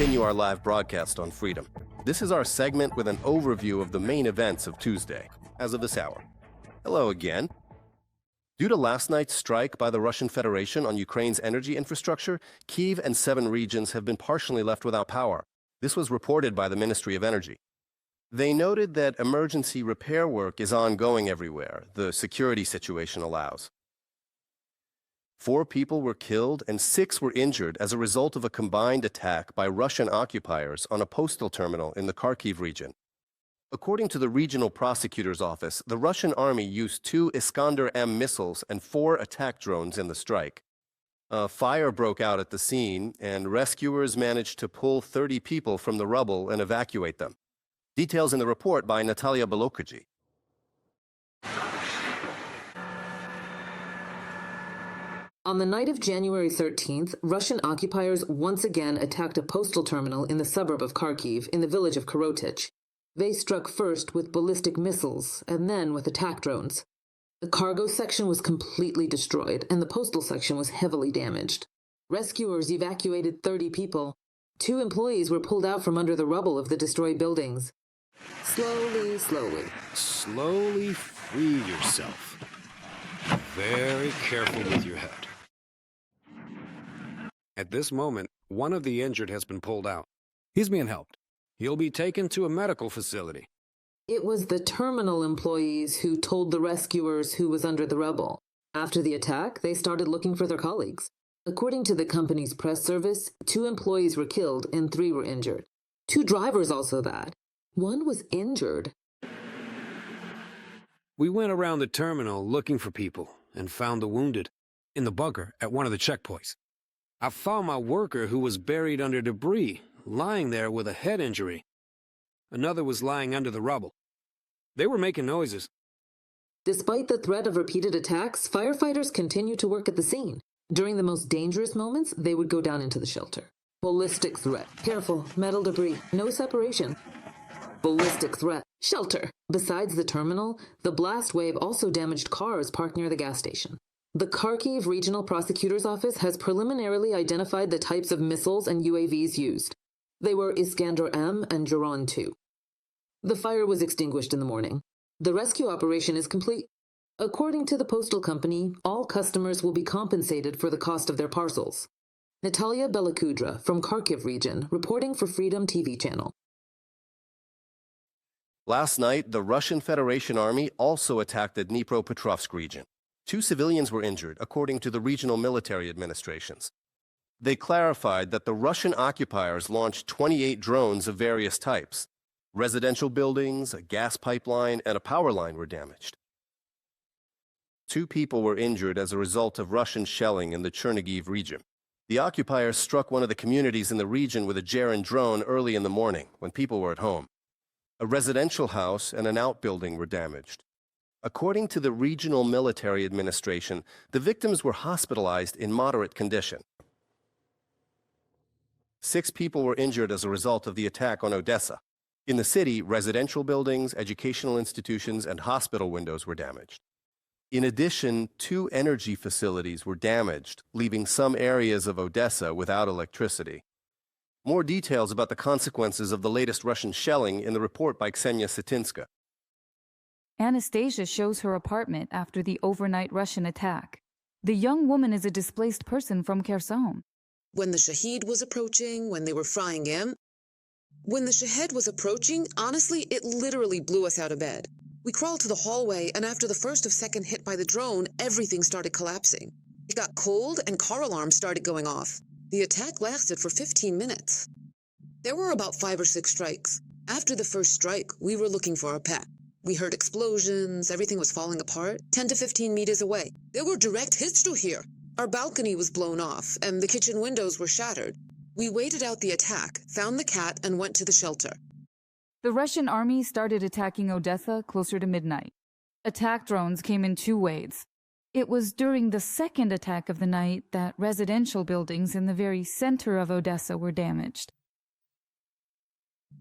continue our live broadcast on Freedom. This is our segment with an overview of the main events of Tuesday, as of this hour. Hello again. Due to last night's strike by the Russian Federation on Ukraine's energy infrastructure, Kyiv and 7 regions have been partially left without power. This was reported by the Ministry of Energy. They noted that emergency repair work is ongoing everywhere the security situation allows. 4 people were killed and 6 were injured as a result of a combined attack by Russian occupiers on a postal terminal in the Kharkiv region. According to the regional prosecutor's office, the Russian army used 2 Iskander M missiles and 4 attack drones in the strike. A fire broke out at the scene, and rescuers managed to pull 30 people from the rubble and evacuate them. Details in the report by Natalia Balokaji. On the night of January 13th, Russian occupiers once again attacked a postal terminal in the suburb of Kharkiv in the village of Korotych. They struck first with ballistic missiles and then with attack drones. The cargo section was completely destroyed and the postal section was heavily damaged. Rescuers evacuated 30 people. 2 employees were pulled out from under the rubble of the destroyed buildings. Slowly. Slowly free yourself. Very careful with your head. At this moment, one of the injured has been pulled out. He's being helped. He'll be taken to a medical facility. It was the terminal employees who told the rescuers who was under the rubble. After the attack, they started looking for their colleagues. According to the company's press service, 2 employees were killed and 3 were injured. 2 drivers also that. 1 was injured. We went around the terminal looking for people and found the wounded in the bunker at one of the checkpoints. I found my worker who was buried under debris, lying there with a head injury. Another was lying under the rubble. They were making noises. Despite the threat of repeated attacks, firefighters continued to work at the scene. During the most dangerous moments, they would go down into the shelter. Ballistic threat. Careful, metal debris. No separation. Ballistic threat. Shelter. Besides the terminal, the blast wave also damaged cars parked near the gas station. The Kharkiv Regional Prosecutor's Office has preliminarily identified the types of missiles and UAVs used. They were Iskander M and Injuring 2. The fire was extinguished in the morning. The rescue operation is complete. According to the postal company, all customers will be compensated for the cost of their parcels. Natalia Belakudra from Kharkiv region, reporting for Freedom TV channel. Last night, the Russian Federation Army also attacked the Dnipropetrovsk region. 2 civilians were injured, according to the regional military administrations. They clarified that the Russian occupiers launched 28 drones of various types. Residential buildings, a gas pipeline, and a power line were damaged. 2 people were injured as a result of Russian shelling in the Chernihiv region. The occupiers struck one of the communities in the region with a German drone early in the morning, when people were at home. A residential house and an outbuilding were damaged. According to the regional military administration, the victims were hospitalized in moderate condition. 6 people were injured as a result of the attack on Odesa. In the city, residential buildings, educational institutions, and hospital windows were damaged. In addition, 2 energy facilities were damaged, leaving some areas of Odesa without electricity. More details about the consequences of the latest Russian shelling in the report by Ksenia Sitinska. Anastasia shows her apartment after the overnight Russian attack. The young woman is a displaced person from Kherson. When the Shahid was approaching, when they were frying him. When the Shahed was approaching, honestly, it literally blew us out of bed. We crawled to the hallway, and after the first or second hit by the drone, everything started collapsing. It got cold, and car alarms started going off. The attack lasted for 15 minutes. There were about 5 or 6 strikes. After the first strike, we were looking for our pet. We heard explosions, everything was falling apart, 10 to 15 meters away. There were direct hits to here. Our balcony was blown off, and the kitchen windows were shattered. We waited out the attack, found the cat, and went to the shelter. The Russian army started attacking Odessa closer to midnight. Attack drones came in 2 waves. It was during the second attack of the night that residential buildings in the very center of Odessa were damaged.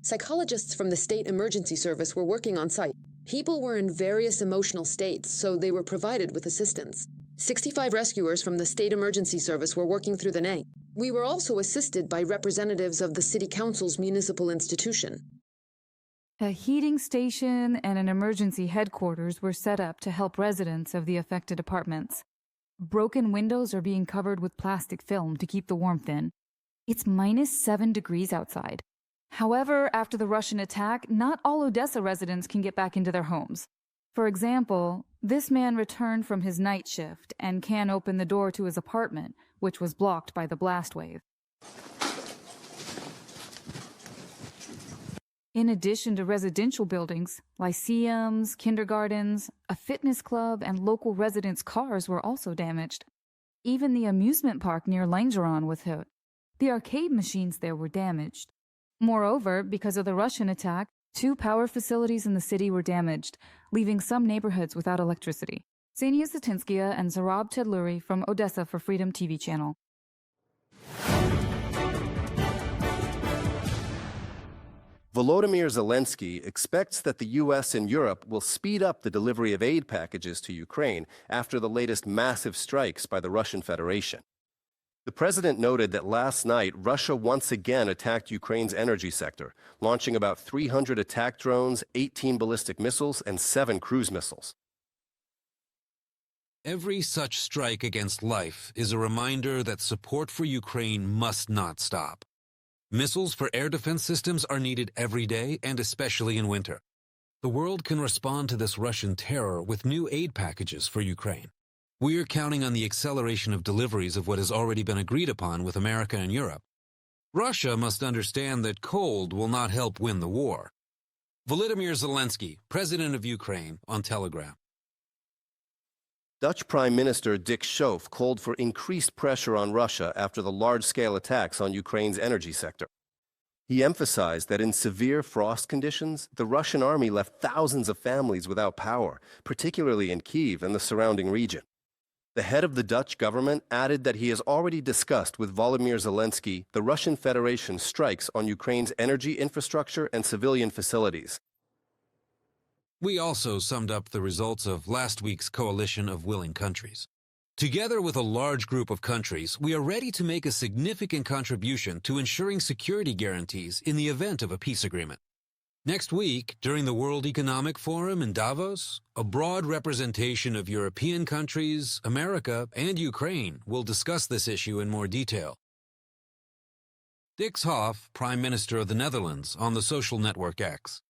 Psychologists from the State Emergency Service were working on site. People were in various emotional states, so they were provided with assistance. 65 rescuers from the State Emergency Service were working through the night. We were also assisted by representatives of the City Council's municipal institution. A heating station and an emergency headquarters were set up to help residents of the affected apartments. Broken windows are being covered with plastic film to keep the warmth in. It's -7 degrees outside. However, after the Russian attack, not all Odessa residents can get back into their homes. For example, this man returned from his night shift and can't open the door to his apartment, which was blocked by the blast wave. In addition to residential buildings, lyceums, kindergartens, a fitness club, and local residents' cars were also damaged. Even the amusement park near Langeron was hit. The arcade machines there were damaged. Moreover, because of the Russian attack, 2 power facilities in the city were damaged, leaving some neighborhoods without electricity. Ksenia Satinskaya and Zarab Tedluri from Odessa for Freedom TV channel. Volodymyr Zelenskyy expects that the U.S. and Europe will speed up the delivery of aid packages to Ukraine after the latest massive strikes by the Russian Federation. The president noted that last night, Russia once again attacked Ukraine's energy sector, launching about 300 attack drones, 18 ballistic missiles, and 7 cruise missiles. Every such strike against life is a reminder that support for Ukraine must not stop. Missiles for air defense systems are needed every day, and especially in winter. The world can respond to this Russian terror with new aid packages for Ukraine. We're counting on the acceleration of deliveries of what has already been agreed upon with America and Europe. Russia must understand that cold will not help win the war. Volodymyr Zelenskyy, President of Ukraine, on Telegram. Dutch Prime Minister Dick Schoof called for increased pressure on Russia after the large-scale attacks on Ukraine's energy sector. He emphasized that in severe frost conditions, the Russian army left thousands of families without power, particularly in Kyiv and the surrounding region. The head of the Dutch government added that he has already discussed with Volodymyr Zelenskyy the Russian Federation's strikes on Ukraine's energy infrastructure and civilian facilities. We also summed up the results of last week's coalition of willing countries. Together with a large group of countries, we are ready to make a significant contribution to ensuring security guarantees in the event of a peace agreement. Next week, during the World Economic Forum in Davos, a broad representation of European countries, America, and Ukraine will discuss this issue in more detail. Dick Schoof, Prime Minister of the Netherlands, on the social network X.